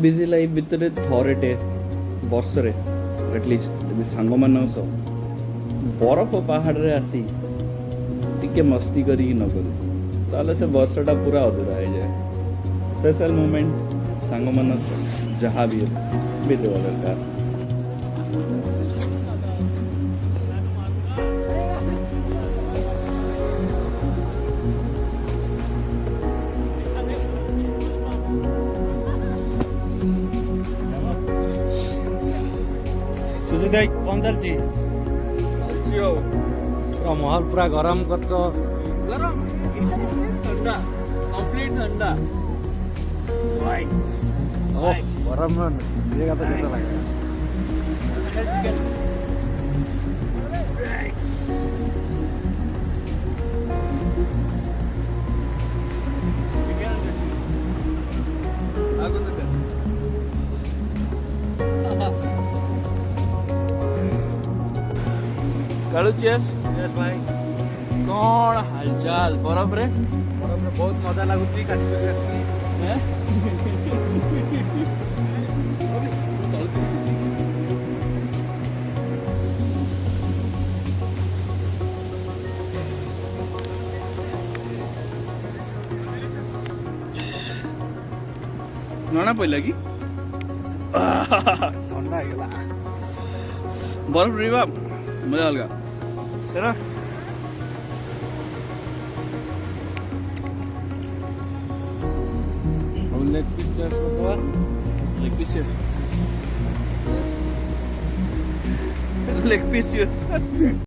Busy life ଭିତରେ ଥରେଟେ ବର୍ଷରେ at least ଯଦି ସାଙ୍ଗମାନଙ୍କ ସହ ବରଫ ପାହାଡ଼ରେ ଆସି ଟିକେ ମସ୍ତି କରିକି ନ କରୁ ତାହେଲେ ସେ ବର୍ଷଟା ପୁରା ଅଧୁରା ହେଇଯାଏ। ସ୍ପେଶାଲ ମୁମେଣ୍ଟ ସାଙ୍ଗମାନଙ୍କ ସହ ଯାହା ବି ବିତେଇବା ଦରକାର। सुजीत भाई कौन चलती पूरा माहौल पूरा गरम कर तो गरम ठंडा कंप्लीट ठंडा ओह गरम में पिएगा तो कैसा लगेगा। कालू चेस यस भाई कौन हालचाल बरफ रे बहुत मजा लगुच काश्मीर ନଣା ପଇଲା କି ठंडा ହେଇଗଲା। बर्फ रिवा मजा अलगा तेरा अब लेग पीस चेस करदवा लेग पीस लेग पीस